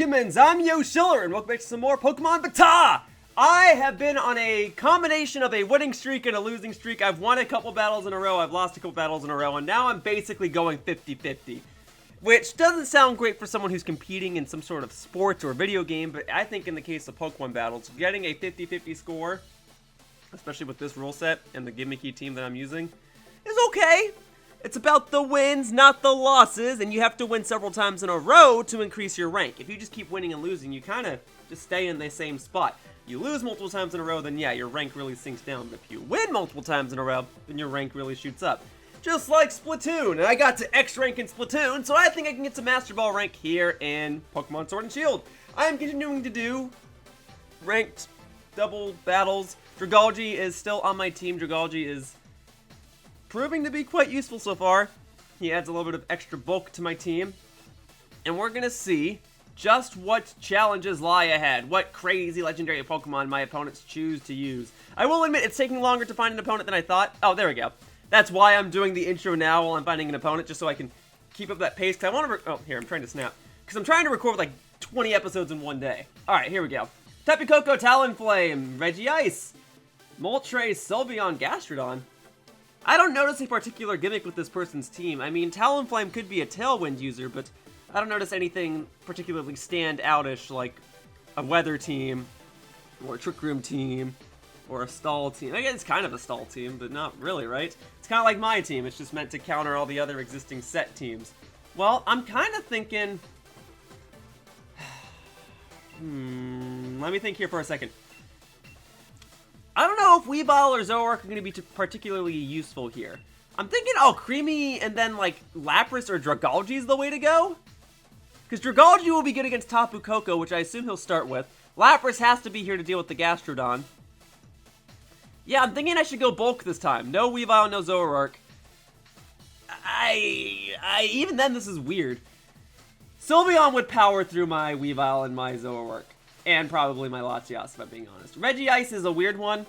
humans, I'm Yoshiller, and welcome back to some more Pokemon BATAW! I have been on a combination of a winning streak and a losing streak. I've won a couple battles in a row, I've lost a couple battles in a row, and now I'm basically going 50-50. Which doesn't sound great for someone who's competing in some sort of sports or video game, but I think in the case of Pokemon battles, getting a 50-50 score, especially with this rule set and the gimmicky team that I'm using, is okay. It's about the wins, not the losses, and you have to win several times in a row to increase your rank. If you just keep winning and losing, you kind of just stay in the same spot. You lose multiple times in a row, then yeah, your rank really sinks down. But if you win multiple times in a row, then your rank really shoots up. Just like Splatoon, and I got to X rank in Splatoon, so I think I can get to Master Ball rank here in Pokemon Sword and Shield. I am continuing to do ranked double battles. Dragalge is still on my team. Dragalge is proving to be quite useful so far. He adds a little bit of extra bulk to my team. And we're going to see just what challenges lie ahead. What crazy legendary Pokemon my opponents choose to use. I will admit it's taking longer to find an opponent than I thought. Oh, there we go. That's why I'm doing the intro now while I'm finding an opponent, just so I can keep up that pace. Cause I want to, oh, here, I'm trying to snap. Because I'm trying to record like 20 episodes in one day. Alright, here we go. Tapu Koko, Talonflame, Regice, Moltres, Sylveon, Gastrodon. I don't notice a particular gimmick with this person's team. I mean, Talonflame could be a Tailwind user, but I don't notice anything particularly stand-outish like a Weather team, or a Trick Room team, or a Stall team. I guess it's kind of a Stall team, but not really, right? It's kind of like my team. It's just meant to counter all the other existing set teams. Well, I'm kind of thinking... let me think here for a second. I don't know if Weavile or Zoroark are going to be particularly useful here. I'm thinking Alcremie and then like Lapras or Dragalge is the way to go. Because Dragalge will be good against Tapu Koko, which I assume he'll start with. Lapras has to be here to deal with the Gastrodon. Yeah, I'm thinking I should go bulk this time. No Weavile, no Zoroark. Even then, this is weird. Sylveon would power through my Weavile and my Zoroark. And probably my Latias, if I'm being honest. Regice is a weird one.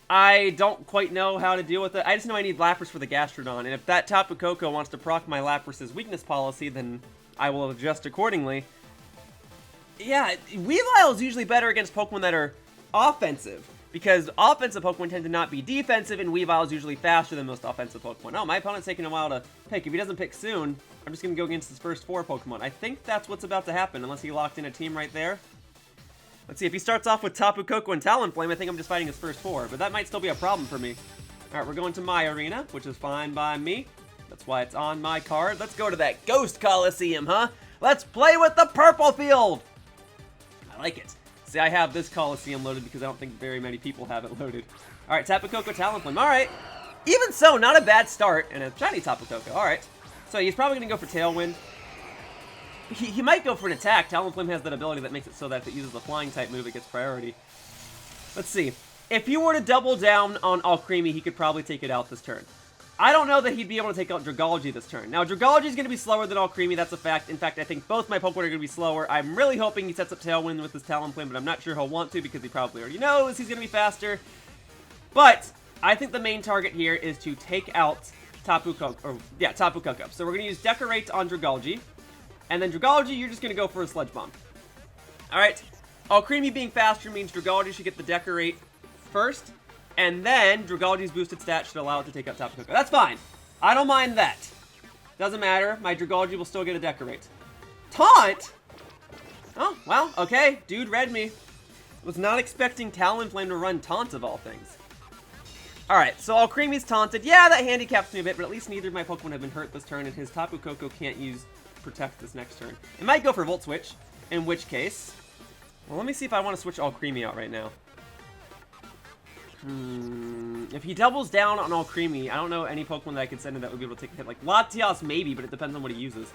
I don't quite know how to deal with it. I just know I need Lapras for the Gastrodon. And if that Tapu Koko wants to proc my Lapras' weakness policy, then I will adjust accordingly. Yeah, Weavile is usually better against Pokemon that are offensive. Because offensive Pokemon tend to not be defensive, and Weavile is usually faster than most offensive Pokemon. Oh, my opponent's taking a while to pick. If he doesn't pick soon, I'm just going to go against his first 4 Pokemon. I think that's what's about to happen, unless he locked in a team right there. Let's see, if he starts off with Tapu Koko and Talonflame, I think I'm just fighting his first 4, but that might still be a problem for me. Alright, we're going to my arena, which is fine by me. That's why it's on my card. Let's go to that Ghost Coliseum, huh? Let's play with the purple field! I like it. See, I have this Coliseum loaded because I don't think very many people have it loaded. Alright, Tapu Koko, Talonflame, alright. Even so, not a bad start, and a shiny Tapu Koko, alright. So he's probably going to go for Tailwind. He might go for an attack. Talonflame has that ability that makes it so that if it uses the flying type move, it gets priority. Let's see. If he were to double down on Alcremie, he could probably take it out this turn. I don't know that he'd be able to take out Dragalge this turn. Now, Dragalge is going to be slower than Alcremie, that's a fact. In fact, I think both my Pokemon are going to be slower. I'm really hoping he sets up Tailwind with his Talonflame, but I'm not sure he'll want to because he probably already knows he's going to be faster. But I think the main target here is to take out Tapu Koko. Tapu Koko. So we're going to use Decorate on Dragalge. And then Dragalge, you're just going to go for a Sludge Bomb. Alright, Alcremie being faster means Dragalge should get the Decorate first, and then Dragalge's boosted stat should allow it to take out Tapu Koko. That's fine. I don't mind that. Doesn't matter. My Dragalge will still get a Decorate. Taunt? Oh, well, okay. Dude read me. Was not expecting Talonflame to run Taunt of all things. Alright, so Alcremie's taunted. Yeah, that handicaps me a bit, but at least neither of my Pokemon have been hurt this turn, and his Tapu Koko can't use Protect this next turn. It might go for Volt Switch, in which case... Well, let me see if I want to switch Alcremie out right now. If he doubles down on Alcremie, I don't know any Pokemon that I could send in that would be able to take a hit. Like, Latias maybe, but it depends on what he uses.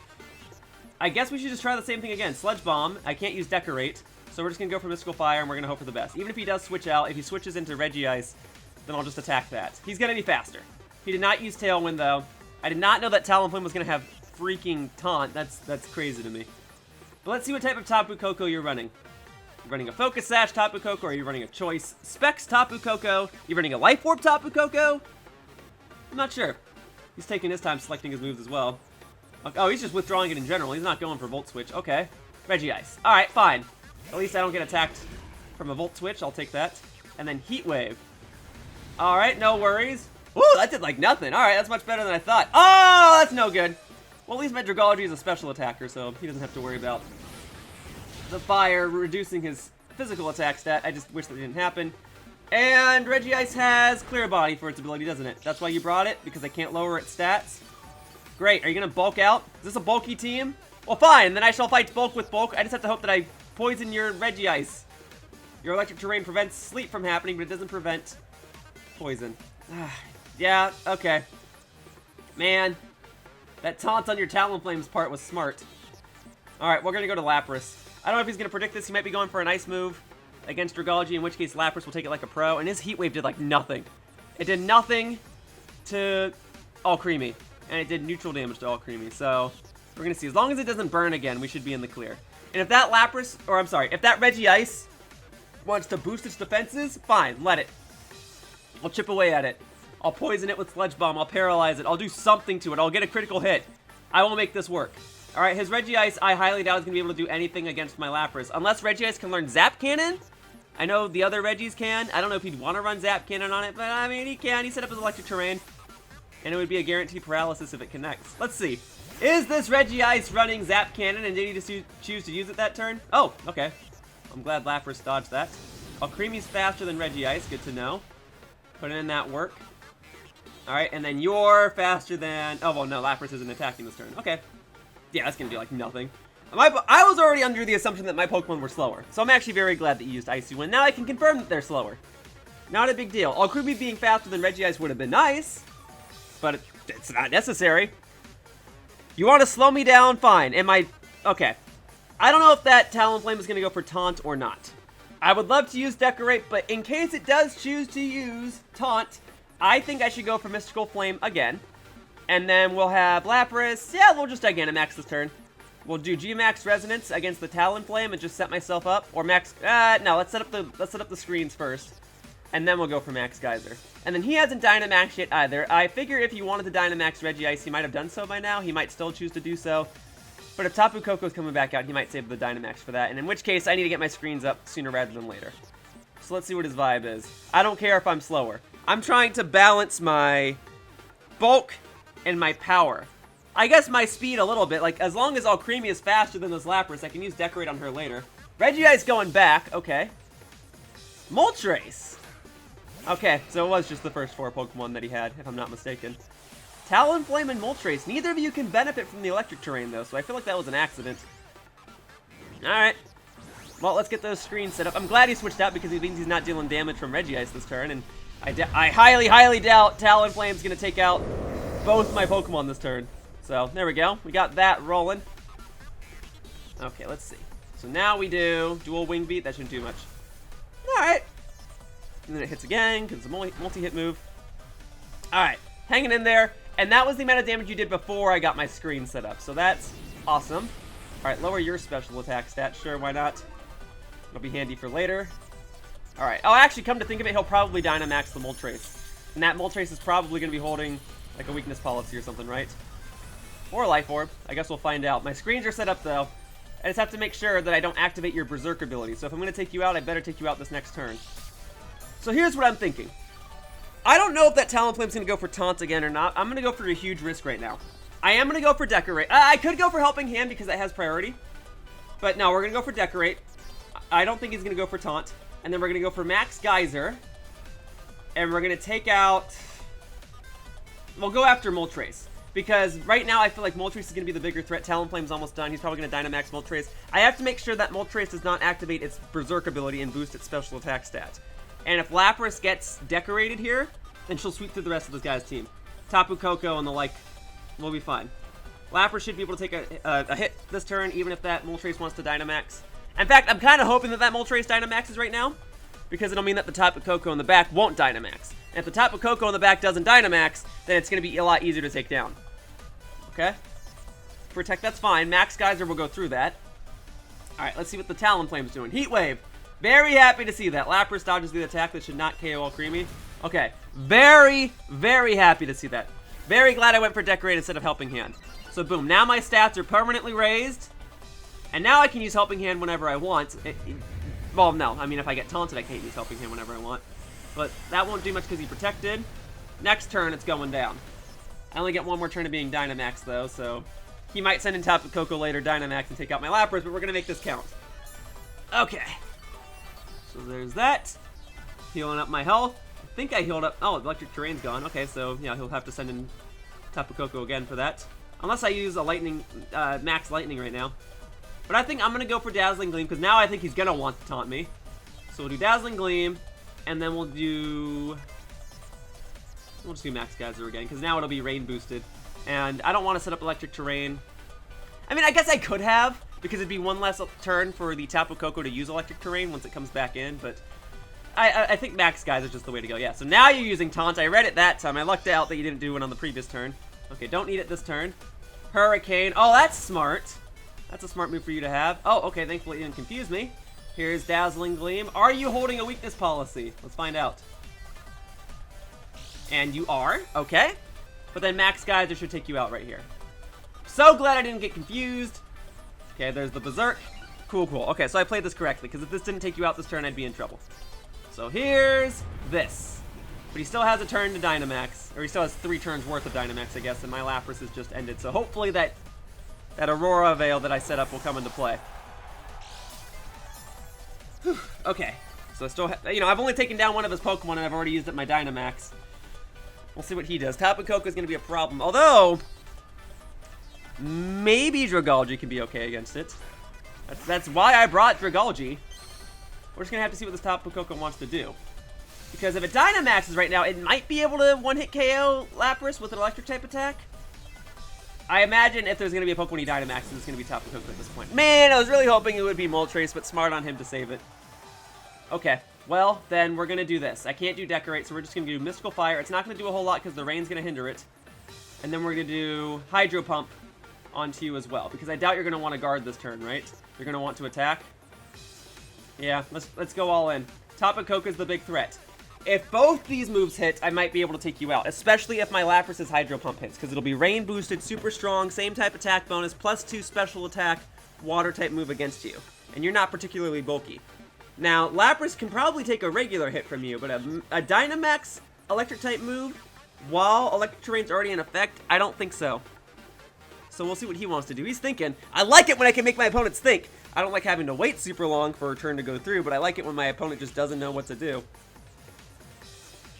I guess we should just try the same thing again. Sludge Bomb. I can't use Decorate, so we're just going to go for Mystical Fire, and we're going to hope for the best. Even if he does switch out, if he switches into Regice, then I'll just attack that. He's going to be faster. He did not use Tailwind, though. I did not know that Talonflame was going to have freaking Taunt. That's crazy to me. But let's see what type of Tapu Koko you're running. You're running a Focus Sash Tapu Koko, or are you running a Choice Specs Tapu Koko? You're running a Life Orb Tapu Koko? I'm not sure. He's taking his time selecting his moves as well. Oh, he's just withdrawing it in general. He's not going for Volt Switch. Okay. Regice. Alright, fine. At least I don't get attacked from a Volt Switch. I'll take that. And then Heat Wave. Alright, no worries. Ooh, that did like nothing. Alright, that's much better than I thought. Oh, that's no good. Well, at least my Dragalge is a special attacker, so he doesn't have to worry about the fire reducing his physical attack stat. I just wish that didn't happen. And Regice has Clear Body for its ability, doesn't it? That's why you brought it, because I can't lower its stats. Great. Are you going to bulk out? Is this a bulky team? Well, fine. Then I shall fight bulk with bulk. I just have to hope that I poison your Regice. Your electric terrain prevents sleep from happening, but it doesn't prevent poison. Yeah, okay. Man, that taunt on your Talonflame's part was smart. Alright, we're going to go to Lapras. I don't know if he's going to predict this. He might be going for a nice move against Dragalge, in which case Lapras will take it like a pro. And his Heat Wave did like nothing. It did nothing to Alcremie. And it did neutral damage to Alcremie. So, we're going to see. As long as it doesn't burn again, we should be in the clear. And if that Lapras, or I'm sorry, if that Regice wants to boost its defenses, fine, let it. I'll chip away at it. I'll poison it with Sludge Bomb. I'll paralyze it. I'll do something to it. I'll get a critical hit. I will make this work. Alright, his Regice, I highly doubt is going to be able to do anything against my Lapras. Unless Regice can learn Zap Cannon. I know the other Regis can. I don't know if he'd want to run Zap Cannon on it, but I mean, he can. He set up his electric terrain. And it would be a guaranteed paralysis if it connects. Let's see. Is this Regice running Zap Cannon, and did he just choose to use it that turn? Oh, okay. I'm glad Lapras dodged that. Alcremie's faster than Regice. Good to know. Put in that work. Alright, and then you're faster than... Oh, well, no, Lapras isn't attacking this turn. Okay. Yeah, that's going to do, like, nothing. I was already under the assumption that my Pokemon were slower. So I'm actually very glad that you used Icy Wind. Now I can confirm that they're slower. Not a big deal. Alcremie being faster than Regice would have been nice. But it's not necessary. You want to slow me down? Fine. Okay. I don't know if that Talonflame is going to go for Taunt or not. I would love to use Decorate, but in case it does choose to use Taunt, I think I should go for Mystical Flame again. And then we'll have Lapras. Yeah, we'll just Dynamax this turn. We'll do G-Max Resonance against the Talonflame and just set myself up. Or Max... no, let's set up the screens first. And then we'll go for Max Geyser. And then he hasn't Dynamaxed yet either. I figure if he wanted to Dynamax Regice, he might have done so by now. He might still choose to do so. But if Tapu Koko's coming back out, he might save the Dynamax for that. And in which case, I need to get my screens up sooner rather than later. So let's see what his vibe is. I don't care if I'm slower. I'm trying to balance my bulk and my power. I guess my speed a little bit. Like, as long as Alcremie is faster than this Lapras, I can use Decorate on her later. Regice's going back. Okay. Moltres. Okay, so it was just the first 4 Pokemon that he had, if I'm not mistaken. Talonflame and Moltres. Neither of you can benefit from the electric terrain, though, so I feel like that was an accident. Alright. Well, let's get those screens set up. I'm glad he switched out because it means he's not dealing damage from Regice this turn, and I highly, highly doubt Talonflame's going to take out both my Pokemon this turn. So, there we go. We got that rolling. Okay, let's see. So now we do dual Wing Beat. That shouldn't do much. Alright. And then it hits again because it's a multi-hit move. Alright. Hanging in there. And that was the amount of damage you did before I got my screen set up. So that's awesome. Alright, lower your special attack stat. Sure, why not? It'll be handy for later. Alright. Oh, actually, come to think of it, he'll probably Dynamax the Moltres. And that Moltres is probably going to be holding like a weakness policy or something, right? Or a Life Orb. I guess we'll find out. My screens are set up, though. I just have to make sure that I don't activate your Berserk ability. So if I'm going to take you out, I better take you out this next turn. So here's what I'm thinking. I don't know if that Talonflame's going to go for Taunt again or not. I'm going to go for a huge risk right now. I am going to go for Decorate. I could go for Helping Hand because that has priority. But no, we're going to go for Decorate. I don't think he's going to go for Taunt. And then we're going to go for Max Geyser. And we're going to take out... We'll go after Moltres. Because right now I feel like Moltres is going to be the bigger threat. Talonflame's almost done. He's probably going to Dynamax Moltres. I have to make sure that Moltres does not activate its Berserk ability and boost its special attack stat. And if Lapras gets decorated here, then she'll sweep through the rest of this guy's team. Tapu Koko and the like will be fine. Lapras should be able to take a hit this turn, even if that Moltres wants to Dynamax. In fact, I'm kind of hoping that Moltres Dynamaxes right now, because it'll mean that the Tapu Koko in the back won't Dynamax. And if the Tapu Koko in the back doesn't Dynamax, then it's going to be a lot easier to take down. Okay? Protect, that's fine. Max Geyser will go through that. Alright, let's see what the Talonflame's doing. Heat Wave. Very happy to see that. Lapras dodges the attack that should not KO Alcremie. Okay. Very, very happy to see that. Very glad I went for Decorate instead of Helping Hand. So boom, now my stats are permanently raised. And now I can use Helping Hand whenever I want. Well, no. I mean, if I get taunted, I can't use Helping Hand whenever I want. But that won't do much because he protected. Next turn, it's going down. I only get one more turn of being Dynamax, though, so... He might send in Tapu Koko later, Dynamax, and take out my Lapras, but we're going to make this count. Okay. So there's that. Healing up my health. I think I healed up... Oh, Electric Terrain's gone. Okay, so, yeah, he'll have to send in Tapu Koko again for that. Unless I use a Lightning... Max Lightning right now. But I think I'm going to go for Dazzling Gleam, because now I think he's going to want to taunt me. So we'll do Dazzling Gleam, and then we'll do... We'll just do Max Geyser again, because now it'll be Rain boosted. And I don't want to set up Electric Terrain. I mean, I guess I could have, because it'd be one less turn for the Tapu Koko to use Electric Terrain once it comes back in, but I think Max Geyser is just the way to go. Yeah, so now you're using Taunt. I read it that time. I lucked out that you didn't do it on the previous turn. Okay, don't need it this turn. Hurricane. Oh, that's smart. That's a smart move for you to have. Oh, okay, thankfully you didn't confuse me. Here's Dazzling Gleam. Are you holding a weakness policy? Let's find out. And you are. Okay. But then Max Geyser should take you out right here. So glad I didn't get confused. Okay, there's the Berserk. Cool, cool. Okay, so I played this correctly, because if this didn't take you out this turn, I'd be in trouble. So here's this. But he still has a turn to Dynamax. Or he still has 3 turns worth of Dynamax, I guess, and my Lapras has just ended. So hopefully that Aurora Veil that I set up will come into play. Whew. Okay. So I still you know, I've only taken down one of his Pokemon, and I've already used up my Dynamax. We'll see what he does. Tapu Koko is going to be a problem. Although, maybe Dragalge can be okay against it. That's why I brought Dragalge. We're just going to have to see what this Tapu Koko wants to do. Because if it Dynamaxes right now, it might be able to one-hit KO Lapras with an Electric-type attack. I imagine if there's going to be a Pokemon he Dynamaxes, it's going to be Tapu Koko at this point. Man, I was really hoping it would be Moltres, but smart on him to save it. Okay. Well, then we're going to do this. I can't do Decorate, so we're just going to do Mystical Fire. It's not going to do a whole lot because the rain's going to hinder it. And then we're going to do Hydro Pump onto you as well, because I doubt you're going to want to guard this turn, right? You're going to want to attack. Yeah, let's go all in. Tapu Koko is the big threat. If both these moves hit, I might be able to take you out, especially if my Lapras' Hydro Pump hits, because it'll be Rain boosted, super strong, same type attack bonus, +2 special attack, water type move against you. And you're not particularly bulky. Now, Lapras can probably take a regular hit from you, but a Dynamax Electric-type move, while Electric Terrain's already in effect, I don't think so. So we'll see what he wants to do. He's thinking. I like it when I can make my opponents think. I don't like having to wait super long for a turn to go through, but I like it when my opponent just doesn't know what to do.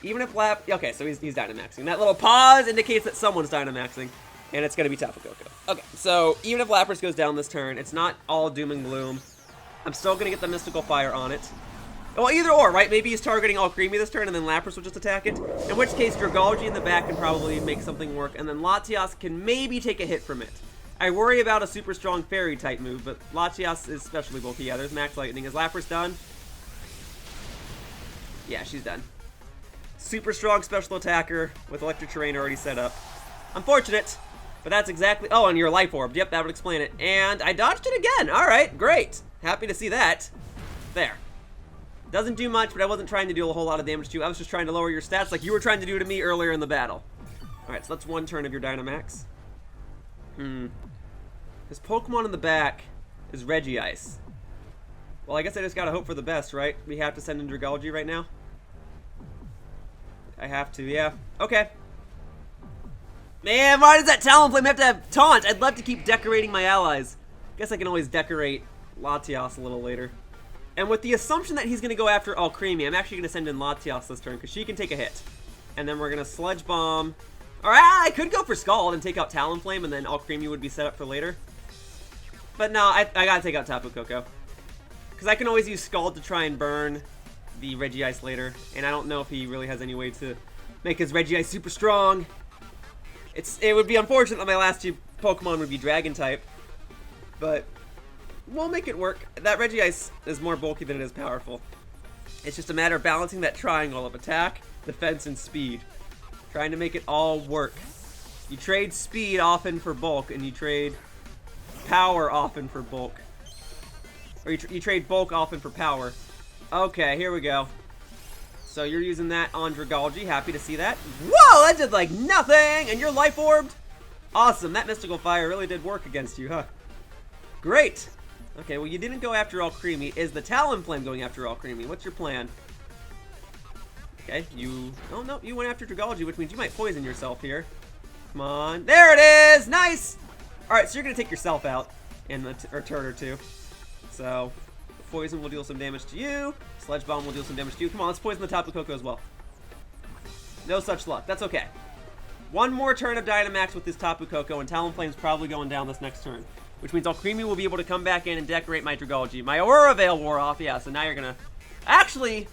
Even if okay, so he's Dynamaxing. That little pause indicates that someone's Dynamaxing, and it's going to be Tapu Koko. Okay, so even if Lapras goes down this turn, it's not all doom and gloom. I'm still going to get the Mystical Fire on it. Well, either or, right? Maybe he's targeting Alcremie this turn, and then Lapras will just attack it. In which case, Dragalge in the back can probably make something work, and then Latias can maybe take a hit from it. I worry about a super strong Fairy-type move, but Latias is especially bulky. Yeah, there's Max Lightning. Is Lapras done? Yeah, she's done. Super strong special attacker with Electric Terrain already set up. Unfortunate, but that's exactly... Oh, and your Life Orb. Yep, that would explain it. And I dodged it again. All right, great. Happy to see that. There. Doesn't do much, but I wasn't trying to do a whole lot of damage to you. I was just trying to lower your stats like you were trying to do to me earlier in the battle. Alright, so that's one turn of your Dynamax. His Pokemon in the back is Regice. Well, I guess I just gotta hope for the best, right? We have to send in Dragalge right now? I have to, yeah. Okay. Man, why does that Talonflame have to have Taunt? I'd love to keep decorating my allies. Guess I can always decorate Latias a little later. And with the assumption that he's going to go after Alcremie, I'm actually going to send in Latias this turn, because she can take a hit. And then we're going to Sludge Bomb. Alright, I could go for Scald and take out Talonflame, and then Alcremie would be set up for later. But no, I got to take out Tapu Koko. Because I can always use Scald to try and burn the Regice later. And I don't know if he really has any way to make his Regice super strong. It would be unfortunate that my last 2 Pokemon would be Dragon-type. But... we'll make it work. That Regice is more bulky than it is powerful. It's just a matter of balancing that triangle of attack, defense, and speed. Trying to make it all work. You trade speed often for bulk, and you trade power often for bulk. Or you trade bulk often for power. Okay, here we go. So you're using that on Dragalge. Happy to see that. Whoa, that did like nothing! And you're Life Orbed? Awesome, that Mystical Fire really did work against you, huh? Great. Okay, well, you didn't go after Alcremie. Is the Talonflame going after Alcremie? What's your plan? Okay, oh no, you went after Dragalge, which means you might poison yourself here. Come on. There it is! Nice! Alright, so you're gonna take yourself out in a turn or two. So, poison will deal some damage to you. Sledge Bomb will deal some damage to you. Come on, let's poison the Tapu Koko as well. No such luck. That's okay. One more turn of Dynamax with this Tapu Koko, and Talonflame's probably going down this next turn. Which means Alcremie will be able to come back in and decorate my Dragalge. My Aurora Veil wore off, yeah, so now you're gonna... Actually,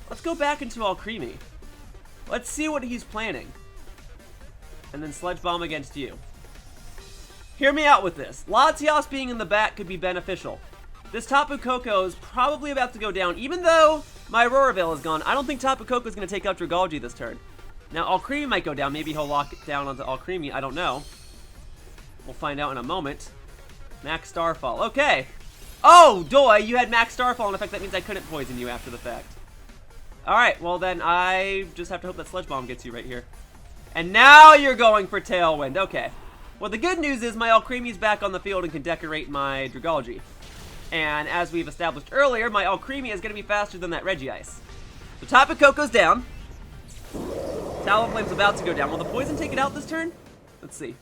let's go back into Alcremie. Let's see what he's planning. And then Sledge Bomb against you. Hear me out with this. Latias being in the back could be beneficial. This Tapu Koko is probably about to go down. Even though my Aurora Veil is gone, I don't think Tapu Koko is going to take out Dragalge this turn. Now, Alcremie might go down. Maybe he'll lock it down onto Alcremie. I don't know. We'll find out in a moment. Max Starfall. Okay. Oh, doy, you had Max Starfall in effect. That means I couldn't poison you after the fact. Alright, well then I just have to hope that Sledge Bomb gets you right here. And now you're going for Tailwind. Okay. Well, the good news is my Alcremie's back on the field and can decorate my Dragalge. And as we've established earlier, my Alcremie is going to be faster than that Regice. So Tapu Koko's down. Talonflame's about to go down. Will the poison take it out this turn? Let's see.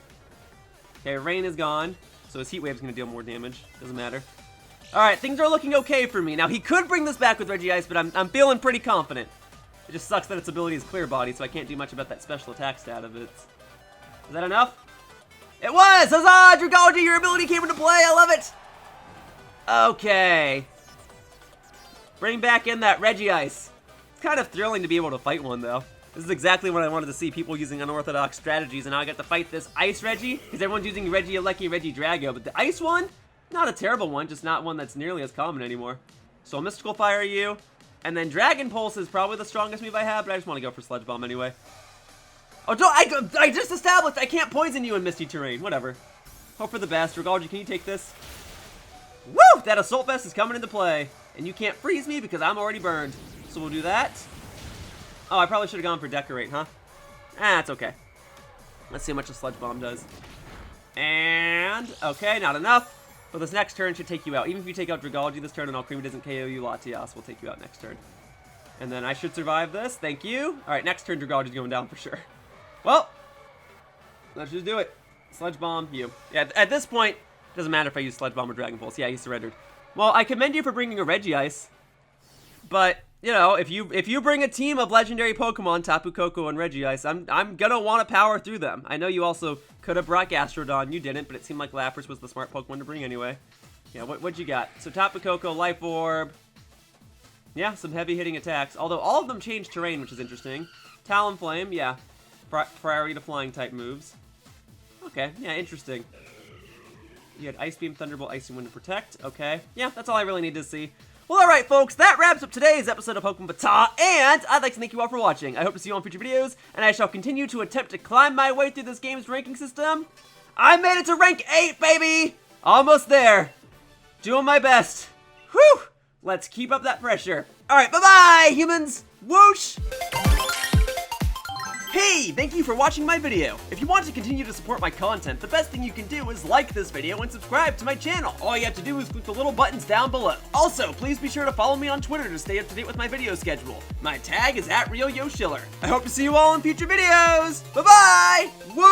Okay, Rain is gone. So his Heat Wave's going to deal more damage. Doesn't matter. Alright, things are looking okay for me. Now, he could bring this back with Regice, but I'm feeling pretty confident. It just sucks that its ability is Clear Body, so I can't do much about that special attack stat of it. Is that enough? It was! Huzzah! Dragalge, your ability came into play! I love it! Okay. Bring back in that Regice. It's kind of thrilling to be able to fight one, though. This is exactly what I wanted to see, people using unorthodox strategies, and now I get to fight this Ice Reggie, because everyone's using Regieleki, Regidrago, but the Ice one, not a terrible one, just not one that's nearly as common anymore. So I'll Mystical Fire you, and then Dragon Pulse is probably the strongest move I have, but I just want to go for Sledge Bomb anyway. Oh, I just established I can't poison you in Misty Terrain, whatever. Hope for the best. Dragalge, can you take this? Woo! That Assault Vest is coming into play, and you can't freeze me because I'm already burned. So we'll do that. Oh, I probably should have gone for Decorate, huh? That's okay. Let's see how much a Sludge Bomb does. And, okay, not enough. But this next turn should take you out. Even if you take out Dragalge this turn and Alcremie doesn't KO you, Latias will take you out next turn. And then I should survive this. Thank you. Alright, next turn Dragalge is going down for sure. Well, let's just do it. Sledge Bomb, you. Yeah, at this point, it doesn't matter if I use Sledge Bomb or Dragon Pulse. Yeah, he surrendered. Well, I commend you for bringing a Regice. But, you know, if you bring a team of legendary Pokemon, Tapu Koko and Regice, I'm gonna want to power through them. I know you also could have brought Gastrodon. You didn't, but it seemed like Lapras was the smart Pokemon to bring anyway. Yeah, what'd you got? So Tapu Koko, Life Orb. Yeah, some heavy hitting attacks. Although all of them change terrain, which is interesting. Talonflame, yeah. Priority to flying type moves. Okay, yeah, interesting. You had Ice Beam, Thunderbolt, Icy Wind to protect. Okay, yeah, that's all I really need to see. Well, alright, folks, that wraps up today's episode of Pokemon BATAW, and I'd like to thank you all for watching. I hope to see you on future videos, and I shall continue to attempt to climb my way through this game's ranking system. I made it to rank 8, baby! Almost there. Doing my best. Whew! Let's keep up that pressure. Alright, bye-bye, humans! Whoosh! Hey, thank you for watching my video. If you want to continue to support my content, the best thing you can do is like this video and subscribe to my channel. All you have to do is click the little buttons down below. Also, please be sure to follow me on Twitter to stay up to date with my video schedule. My tag is @RealYoshiller. I hope to see you all in future videos. Bye-bye! Woo!